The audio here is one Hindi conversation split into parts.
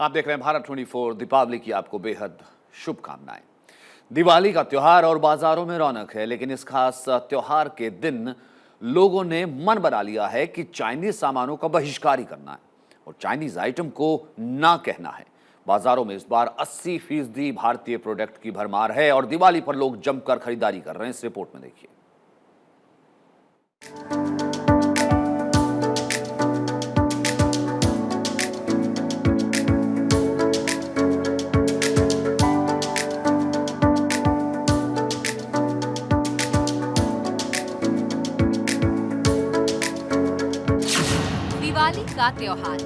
आप देख रहे हैं भारत 24। दीपावली की आपको बेहद शुभकामनाएं। दिवाली का त्योहार और बाजारों में रौनक है, लेकिन इस खास त्योहार के दिन लोगों ने मन बना लिया है कि चाइनीज सामानों का बहिष्कार ही करना है और चाइनीज आइटम को ना कहना है। बाजारों में इस बार 80% भारतीय प्रोडक्ट की भरमार है और दिवाली पर लोग जमकर खरीदारी कर रहे हैं। इस रिपोर्ट में देखिए। दिवाली का त्योहार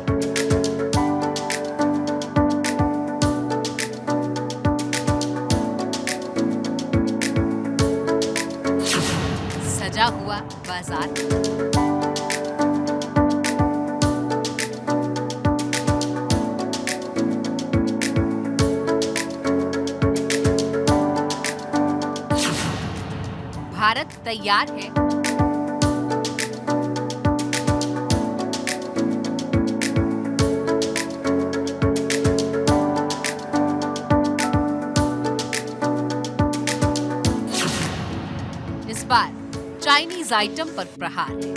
सजा हुआ बाजार। भारत तैयार है इस बार चाइनीज आइटम पर प्रहार है।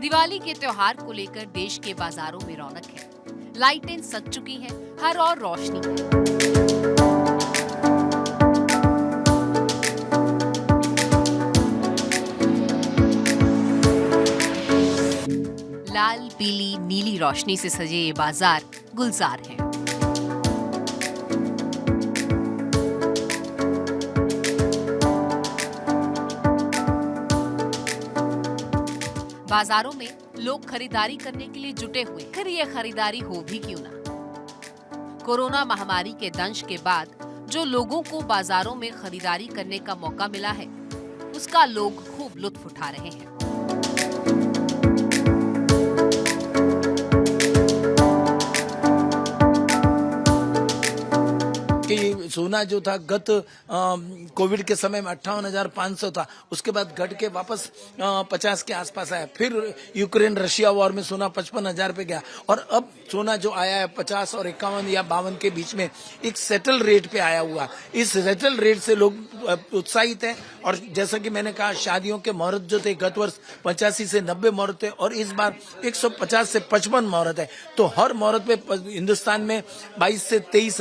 दिवाली के त्योहार को लेकर देश के बाजारों में रौनक है। लाइटें सज चुकी हैं, हर और रोशनी है। लाल, पीली, नीली रोशनी से सजे ये बाजार गुलजार हैं। बाजारों में लोग खरीदारी करने के लिए जुटे हुए, फिर ये खरीदारी हो भी क्यों ना। कोरोना महामारी के दंश के बाद जो लोगों को बाजारों में खरीदारी करने का मौका मिला है, उसका लोग खूब लुत्फ उठा रहे हैं। कि सोना जो था गत कोविड के समय में 58,500 था, उसके बाद घट के वापस 50 के आसपास आया। फिर यूक्रेन रशिया वॉर में सोना 55,000 पे गया और अब सोना जो आया है 50 और 51 या 52 के बीच में एक सेटल रेट पे आया हुआ। इस सेटल रेट से लोग उत्साहित हैं और जैसा कि मैंने कहा, शादियों के मुहूर्त जो थे गत वर्ष 85 से 90 मुहूर्त थे और इस बार 150 से 55 मुहूर्त है। तो हर मुहूर्त पे हिंदुस्तान में 22 से 23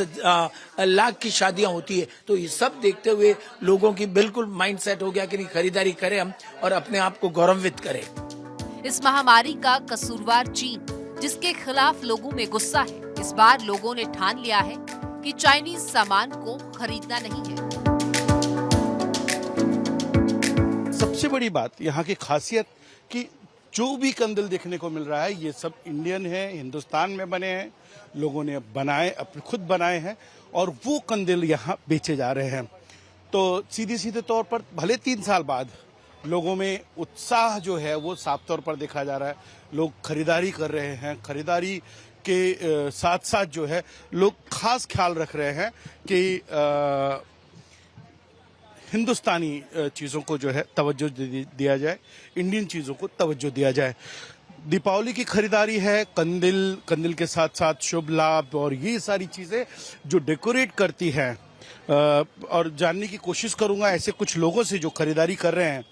लाख की शादियां होती है। तो ये सब देखते हुए लोगों की बिल्कुल माइंड सेट हो गया कि नहीं, खरीदारी करें हम और अपने आप को गौरवान्वित करें। इस महामारी का कसूरवार चीन, जिसके खिलाफ लोगों में गुस्सा है, इस बार लोगों ने ठान लिया है कि चाइनीज सामान को खरीदना नहीं है। सबसे बड़ी बात यहाँ की खासियत कि जो भी कंदल देखने को मिल रहा है ये सब इंडियन है, हिंदुस्तान में बने हैं, लोगों ने बनाए, अपने खुद बनाए हैं और वो कंदल यहाँ बेचे जा रहे हैं। तो सीधे तौर पर भले 3 साल बाद लोगों में उत्साह जो है वो साफ तौर पर देखा जा रहा है। लोग खरीदारी कर रहे हैं। खरीदारी के साथ साथ जो है लोग खास ख्याल रख रहे हैं कि हिंदुस्तानी चीज़ों को जो है तवज्जो दिया जाए, इंडियन चीज़ों को तवज्जो दिया जाए। दीपावली की खरीदारी है, कंदिल के साथ साथ शुभ लाभ और ये सारी चीज़ें जो डेकोरेट करती हैं। और जानने की कोशिश करूंगा ऐसे कुछ लोगों से जो खरीदारी कर रहे हैं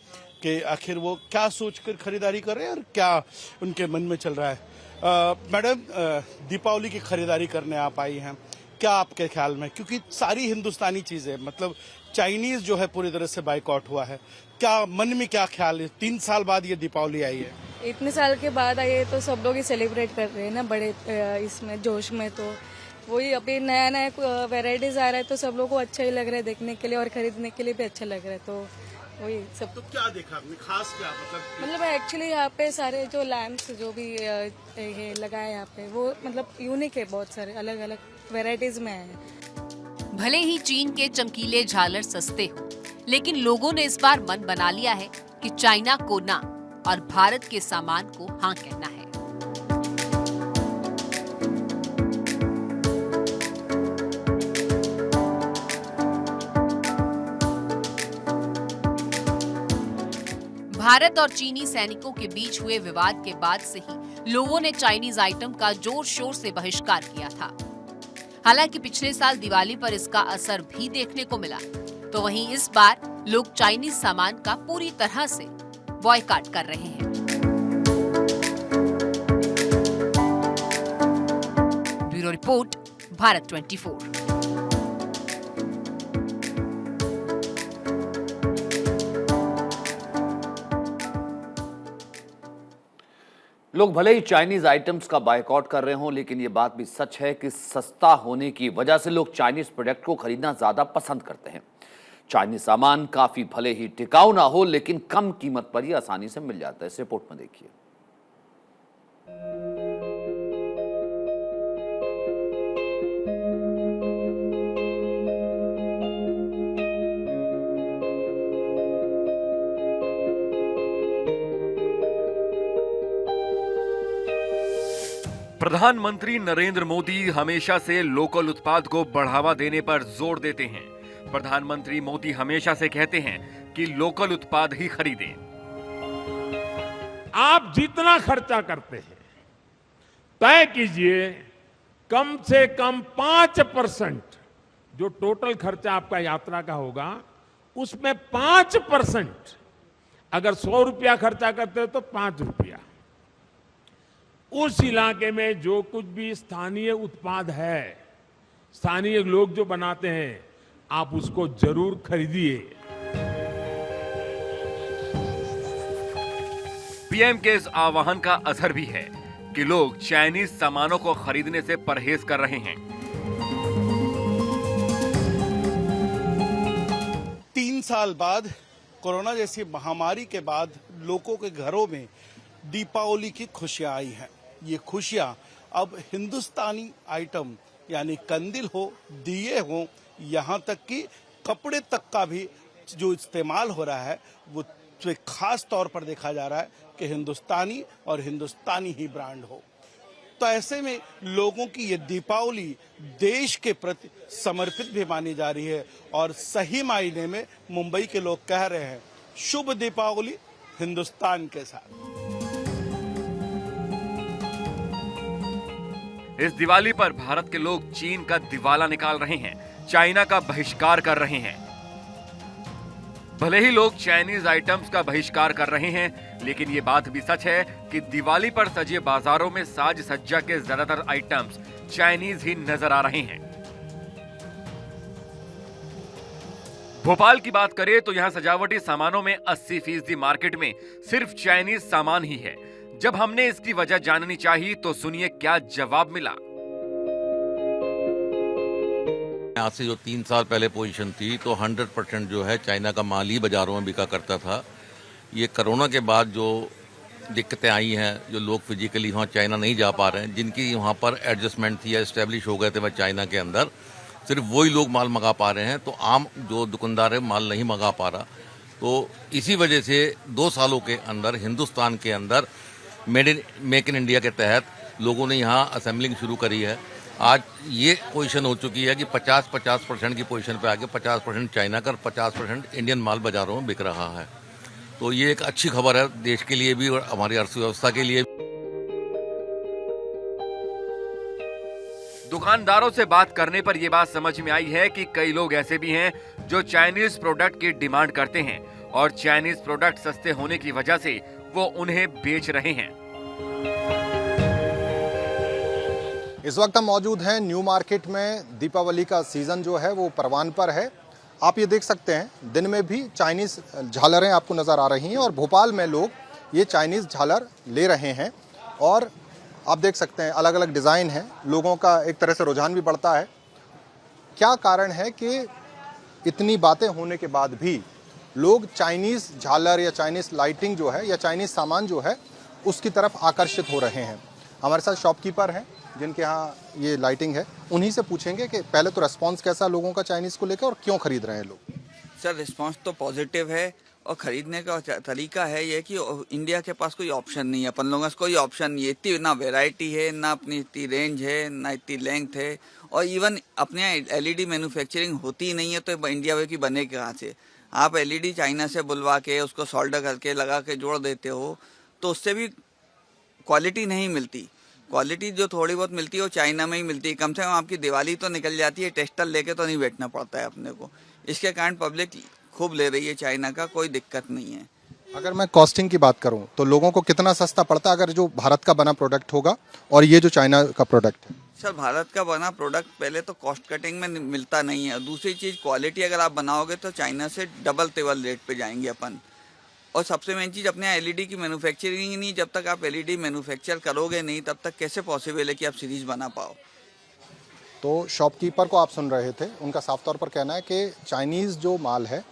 कि आखिर वो क्या सोचकर खरीदारी कर रहे हैं और क्या उनके मन में चल रहा है। मैडम, दीपावली की खरीदारी करने आप आई हैं, क्या आपके ख्याल में, क्योंकि सारी हिंदुस्तानी चीज़ें, मतलब चाइनीज जो है पूरी तरह से बाइकआउट हुआ है, क्या मन में क्या ख्याल है? 3 साल बाद ये दीपावली आई है, इतने साल के बाद आई है तो सब लोग ही सेलिब्रेट कर रहे हैं ना बड़े इसमें जोश में। तो वही अभी नया नया वेराइटीज आ रहा है तो सब लोगों को अच्छा ही लग रहा है देखने के लिए और खरीदने के लिए भी अच्छा लग रहा है। तो वही सब। तो क्या देखा आपने खास, क्या मतलब एक्चुअली यहाँ पे सारे जो लैम्प्स जो भी ये लगाए यहाँ पे वो मतलब यूनिक है, बहुत सारे अलग अलग वेराइटीज में आए हैं। भले ही चीन के चमकीले झालर सस्ते हो, लेकिन लोगों ने इस बार मन बना लिया है कि चाइना को ना और भारत के सामान को हाँ कहना है। भारत और चीनी सैनिकों के बीच हुए विवाद के बाद से ही लोगों ने चाइनीज आइटम का जोर शोर से बहिष्कार किया था। हालांकि पिछले साल दिवाली पर इसका असर भी देखने को मिला, तो वहीं इस बार लोग चाइनीज सामान का पूरी तरह से बॉयकॉट कर रहे हैं। Bureau report, Bharat 24। लोग भले ही चाइनीज आइटम्स का बायकॉट कर रहे हों, लेकिन ये बात भी सच है कि सस्ता होने की वजह से लोग चाइनीज प्रोडक्ट को खरीदना ज्यादा पसंद करते हैं। चाइनीज सामान काफी भले ही टिकाऊ ना हो, लेकिन कम कीमत पर ही आसानी से मिल जाता है। इस रिपोर्ट में देखिए। प्रधानमंत्री नरेंद्र मोदी हमेशा से लोकल उत्पाद को बढ़ावा देने पर जोर देते हैं। प्रधानमंत्री मोदी हमेशा से कहते हैं कि लोकल उत्पाद ही खरीदें। आप जितना खर्चा करते हैं तय कीजिए कम से कम 5% जो टोटल खर्चा आपका यात्रा का होगा उसमें 5% अगर 100 रुपया खर्चा करते हो तो 5 रुपया उस इलाके में जो कुछ भी स्थानीय उत्पाद है, स्थानीय लोग जो बनाते हैं, आप उसको जरूर खरीदिए। पीएम के इस आह्वान का असर भी है कि लोग चाइनीज सामानों को खरीदने से परहेज कर रहे हैं। 3 साल बाद कोरोना जैसी महामारी के बाद लोगों के घरों में दीपावली की खुशियां आई हैं। ये खुशियां अब हिंदुस्तानी आइटम यानी कंदिल हो, दिए हो, यहाँ तक कि कपड़े तक का भी जो इस्तेमाल हो रहा है वो खास तौर पर देखा जा रहा है कि हिंदुस्तानी और हिंदुस्तानी ही ब्रांड हो। तो ऐसे में लोगों की ये दीपावली देश के प्रति समर्पित भी मानी जा रही है और सही मायने में मुंबई के लोग कह रहे हैं शुभ दीपावली हिंदुस्तान के साथ। इस दिवाली पर भारत के लोग चीन का दिवाला निकाल रहे हैं, चाइना का बहिष्कार कर रहे हैं। भले ही लोग चाइनीज आइटम्स का बहिष्कार कर रहे हैं, लेकिन ये बात भी सच है कि दिवाली पर सजे बाजारों में साज सज्जा के ज्यादातर आइटम्स चाइनीज ही नजर आ रहे हैं। भोपाल की बात करें तो यहां सजावटी सामानों में 80% मार्केट में सिर्फ चाइनीज सामान ही है। जब हमने इसकी वजह जाननी चाहिए तो सुनिए क्या जवाब मिला। आज से जो 3 साल पहले पोजीशन थी तो 100% जो है चाइना का माल ही बाजारों में बिका करता था। ये कोरोना के बाद जो दिक्कतें आई हैं, जो लोग फिजिकली वहाँ चाइना नहीं जा पा रहे हैं, जिनकी वहाँ पर एडजस्टमेंट थी या इस्टेब्लिश हो गए थे वह चाइना के अंदर, सिर्फ वही लोग माल मंगा पा रहे हैं। तो आम जो दुकानदार है माल नहीं मंगा पा रहा। तो इसी वजह से 2 सालों के अंदर हिंदुस्तान के अंदर मेक इन इंडिया के तहत लोगों ने यहाँ असेंबलिंग शुरू करी है। आज ये पोजीशन हो चुकी है कि 50% की पोजीशन पे आके 50% चाइना का 50% इंडियन माल बाजारों में बिक रहा है। तो ये एक अच्छी खबर है देश के लिए भी और हमारी अर्थव्यवस्था के लिए। दुकानदारों से बात करने पर यह बात समझ में आई है कि कई लोग ऐसे भी हैं जो चाइनीज प्रोडक्ट की डिमांड करते हैं और चाइनीज प्रोडक्ट सस्ते होने की वजह से वो उन्हें बेच रहे हैं। इस वक्त हम मौजूद हैं न्यू मार्केट में। दीपावली का सीज़न जो है वो परवान पर है। आप ये देख सकते हैं दिन में भी चाइनीज़ झालरें आपको नज़र आ रही हैं और भोपाल में लोग ये चाइनीज़ झालर ले रहे हैं और आप देख सकते हैं अलग अलग डिज़ाइन है। लोगों का एक तरह से रुझान भी बढ़ता है। क्या कारण है कि इतनी बातें होने के बाद भी लोग चाइनीज़ झालर या चाइनीज़ लाइटिंग जो है या चाइनीज़ सामान जो है उसकी तरफ आकर्षित हो रहे हैं? हमारे साथ शॉपकीपर हैं जिनके यहाँ ये लाइटिंग है। उन्हीं से पूछेंगे कि पहले तो रेस्पॉन्स कैसा लोगों का चाइनीज़ को लेकर और क्यों खरीद रहे हैं लोग। सर रिस्पांस तो पॉजिटिव है और खरीदने का तरीका है ये कि इंडिया के पास कोई ऑप्शन नहीं है। अपन लोगों को कोई ऑप्शन नहीं है, इतनी ना वैरायटी है, ना अपनी इतनी रेंज है, ना इतनी लेंथ है और इवन अपने एलईडी मैन्युफैक्चरिंग होती ही नहीं है तो इंडिया की बने कहाँ से। आप एलईडी चाइना से बुलवा के उसको सोल्डर करके लगा के जोड़ देते हो तो उससे भी क्वालिटी नहीं मिलती। क्वालिटी जो थोड़ी बहुत मिलती है वो चाइना में ही मिलती है। कम से कम आपकी दिवाली तो निकल जाती है, टेस्टर लेके तो नहीं बैठना पड़ता है अपने को। इसके कारण पब्लिक खूब ले रही है चाइना का, कोई दिक्कत नहीं है। अगर मैं कॉस्टिंग की बात करूं तो लोगों को कितना सस्ता पड़ता है अगर जो भारत का बना प्रोडक्ट होगा और ये जो चाइना का प्रोडक्ट है? सर भारत का बना प्रोडक्ट पहले तो कॉस्ट कटिंग में मिलता नहीं है, दूसरी चीज़ क्वालिटी अगर आप बनाओगे तो चाइना से डबल टेबल रेट पे जाएंगे अपन। और सबसे मेन चीज़ अपने यहाँ एलईडी की मैन्युफैक्चरिंग ही नहीं, जब तक आप एलईडी मैन्युफैक्चर करोगे नहीं तब तक कैसे पॉसिबल है कि आप सीरीज बना पाओ। तो शॉपकीपर को आप सुन रहे थे, उनका साफ तौर पर कहना है कि चाइनीज़ जो माल है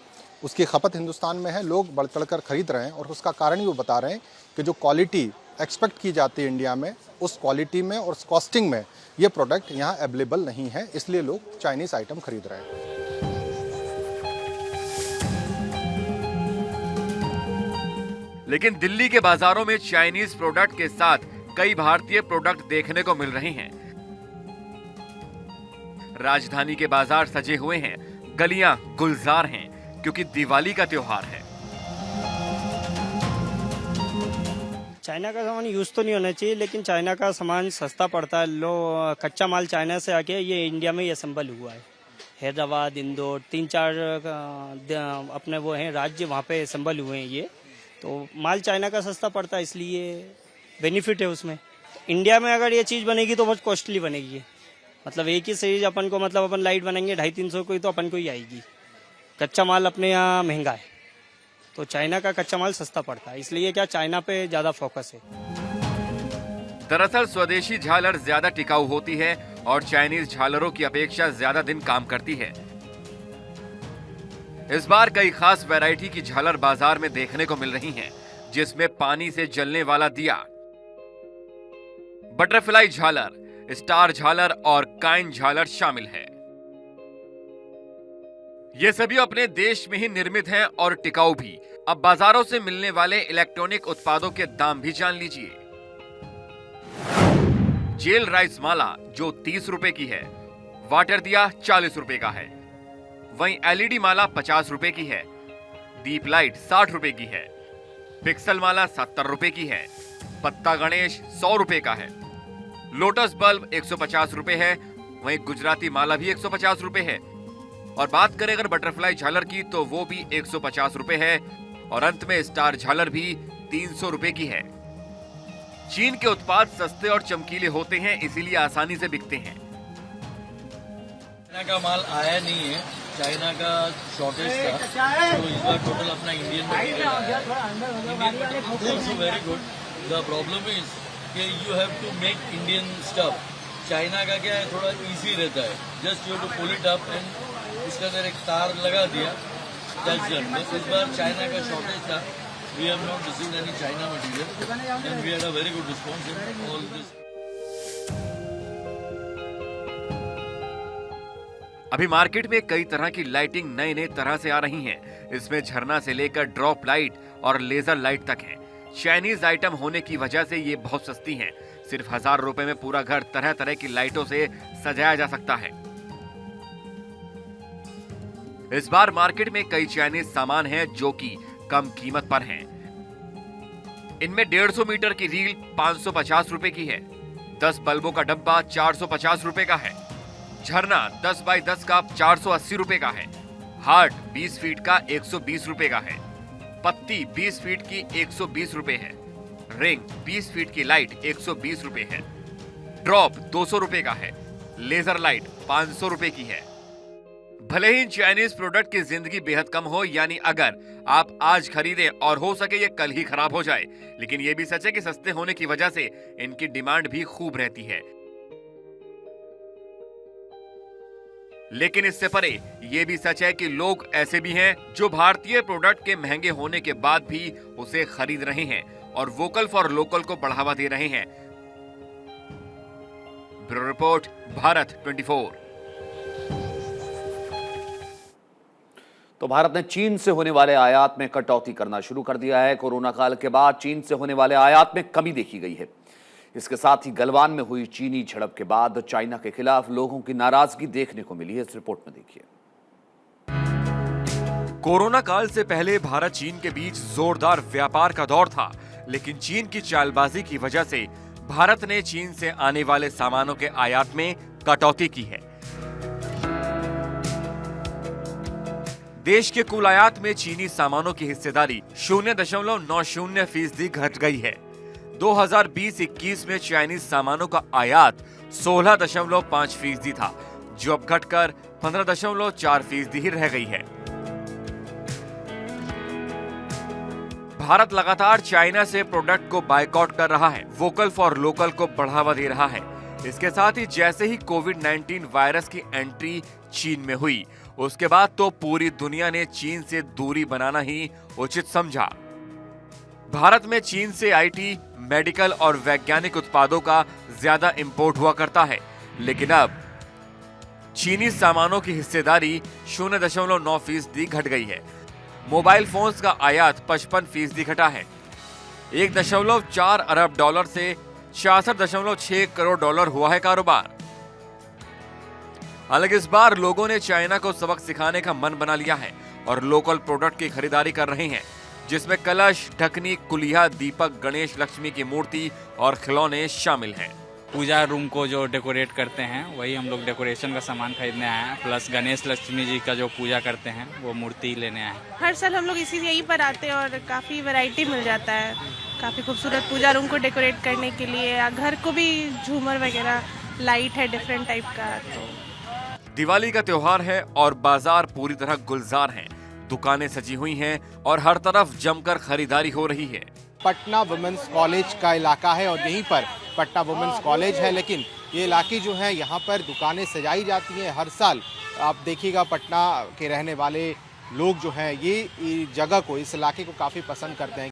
उसकी खपत हिंदुस्तान में है, लोग बढ़ चढ़कर खरीद रहे हैं और उसका कारण ही वो बता रहे हैं कि जो क्वालिटी एक्सपेक्ट की जाती है इंडिया में उस क्वालिटी में और कॉस्टिंग में ये प्रोडक्ट यहाँ अवेलेबल नहीं है, इसलिए लोग चाइनीज़ आइटम खरीद रहे हैं। लेकिन दिल्ली के बाजारों में चाइनीज प्रोडक्ट के साथ कई भारतीय प्रोडक्ट देखने को मिल रहे हैं। राजधानी के बाजार सजे हुए हैं, गलियां गुलजार हैं क्योंकि दिवाली का त्योहार है। चाइना का सामान यूज तो नहीं होना चाहिए, लेकिन चाइना का सामान सस्ता पड़ता है। कच्चा माल चाइना से आके ये इंडिया में ही असेंबल हुआ है। हैदराबाद, इंदौर, 3-4 अपने वो हैं राज्य, वहाँ पे असेंबल हुए हैं ये। तो माल चाइना का सस्ता पड़ता है, इसलिए बेनिफिट है उसमें। इंडिया में अगर ये चीज़ बनेगी तो बहुत कॉस्टली बनेगी। मतलब एक ही सीरीज अपन को, मतलब अपन लाइट बनेंगे 250-300 की तो अपन को ही आएगी। कच्चा माल अपने यहाँ महंगा है, तो चाइना का कच्चा माल सस्ता पड़ता है, इसलिए क्या चाइना पे ज़्यादा फोकस है। दरअसल स्वदेशी झालर ज्यादा टिकाऊ होती है और चाइनीज झालरों की अपेक्षा ज्यादा दिन काम करती है। इस बार कई खास वैरायटी की झालर बाजार में देखने को मिल रही हैं, जिसमें पानी से जलने वाला दिया, बटरफ्लाई झालर, स्टार झालर और काइन झालर शामिल है। ये सभी अपने देश में ही निर्मित हैं और टिकाऊ भी। अब बाजारों से मिलने वाले इलेक्ट्रॉनिक उत्पादों के दाम भी जान लीजिए। जेल राइस माला जो 30 रुपए की है, वाटर दिया 40 रुपए का है। वहीं एलईडी माला 50 रुपए की है, दीप लाइट 60 रुपए की है, पिक्सल माला 70 रुपए की है, पत्ता गणेश 100 रुपए का है, लोटस बल्ब 150 रुपए है, वहीं गुजराती माला भी 150 रुपए है। और बात करें अगर बटरफ्लाई झालर की तो वो भी 150 रुपए है और अंत में स्टार झालर भी 300 रुपए की है। चीन के उत्पाद सस्ते और चमकीले होते हैं, इसीलिए आसानी से बिकते हैं। चाइना का माल आया नहीं है, चाइना का शॉर्टेज था, तो इस बार टोटल अपना Indian material very good. The problem is कि you have to make Indian stuff. China का क्या है, थोड़ा इजी रहता है, just you to pull it up and उसके अंदर एक तार लगा दिया, दैट्स डन। इस बार चाइना का शॉर्टेज था, we have not received any China material and we had a very good response in all this. अभी मार्केट में कई तरह की लाइटिंग नए तरह से आ रही हैं। इसमें झरना से लेकर ड्रॉप लाइट और लेजर लाइट तक है। चाइनीज आइटम होने की वजह से ये बहुत सस्ती हैं। सिर्फ 1000 रुपए में पूरा घर तरह तरह की लाइटों से सजाया जा सकता है। इस बार मार्केट में कई चाइनीज सामान हैं जो कि कम कीमत पर हैं। इनमें 150 मीटर की रील 550 रुपए की है, 10 बल्बों का डब्बा 450 रुपए का है, झरना 10 बाई 10 का 480 रुपए का है, हार्ट 20 फीट का 120 रुपए का है, पत्ती 20 फीट की 120 रुपए है, रिंग 20 फीट की लाइट 120 रुपए है, ड्रॉप 200 रुपए का है, लेजर लाइट 500 रुपए की है। भले ही चाइनीज प्रोडक्ट की जिंदगी बेहद कम हो, यानी अगर आप आज खरीदें और हो सके ये कल ही खराब हो जाए, लेकिन ये भी सच है कि सस्ते होने की वजह से इनकी डिमांड भी खूब रहती है। लेकिन इससे परे ये भी सच है कि लोग ऐसे भी हैं जो भारतीय प्रोडक्ट के महंगे होने के बाद भी उसे खरीद रहे हैं और वोकल फॉर लोकल को बढ़ावा दे रहे हैं। Bureau report, Bharat 24। तो भारत ने चीन से होने वाले आयात में कटौती करना शुरू कर दिया है। कोरोना काल के बाद चीन से होने वाले आयात में कमी देखी गई है। इसके साथ ही गलवान में हुई चीनी झड़प के बाद चाइना के खिलाफ लोगों की नाराजगी देखने को मिली है। इस रिपोर्ट में देखिए। कोरोना काल से पहले भारत चीन के बीच जोरदार व्यापार का दौर था, लेकिन चीन की चालबाजी की वजह से भारत ने चीन से आने वाले सामानों के आयात में कटौती की है। देश के कुल आयात में चीनी सामानों की हिस्सेदारी 0.90% घट गई है। 2020-21 में चाइनीज सामानों का आयात 16.5% था, जो अब घटकर 15.4% ही रह गई है। भारत लगातार चाइना से प्रोडक्ट को बायकॉट कर रहा है, वोकल फॉर लोकल को बढ़ावा दे रहा है। इसके साथ ही जैसे ही कोविड-19 वायरस की एंट्री चीन में हुई, उसके बाद तो पूरी दुनिया ने चीन से दूरी बनाना ही उचित समझा। भारत में चीन से आईटी, मेडिकल और वैज्ञानिक उत्पादों का ज्यादा इंपोर्ट हुआ करता है, लेकिन अब चीनी सामानों की हिस्सेदारी 0.9% घट गई है। मोबाइल फोन्स का आयात 55% घटा है। 1.4 अरब डॉलर से 66.6 करोड़ डॉलर हुआ है कारोबार। हालांकि इस बार लोगों ने चाइना को सबक सिखाने का मन बना लिया है और लोकल प्रोडक्ट की खरीदारी कर रहे हैं, जिसमें कलश, ढकनी, कुलिया, दीपक, गणेश, लक्ष्मी की मूर्ति और खिलौने शामिल हैं। पूजा रूम को जो डेकोरेट करते हैं, वही हम लोग डेकोरेशन का सामान खरीदने आए हैं, प्लस गणेश लक्ष्मी जी का जो पूजा करते हैं वो मूर्ति लेने आए हैं। हर साल हम लोग इसी यहीं पर आते हैं और काफ़ी वैरायटी मिल जाता है। काफ़ी खूबसूरत पूजा रूम को डेकोरेट करने के लिए, या घर को भी झूमर वगैरह लाइट है डिफरेंट टाइप का। तो दिवाली का त्योहार है और बाजार पूरी तरह गुलजार हैं। दुकानें सजी हुई हैं और हर तरफ जमकर खरीदारी हो रही है। पटना वुमेन्स कॉलेज का इलाका है और यहीं पर पटना वुमेन्स कॉलेज है, लेकिन ये इलाके जो है यहाँ पर दुकानें सजाई जाती हैं हर साल। आप देखिएगा, पटना के रहने वाले लोग जो हैं ये जगह को, इस इलाके को काफ़ी पसंद करते हैं।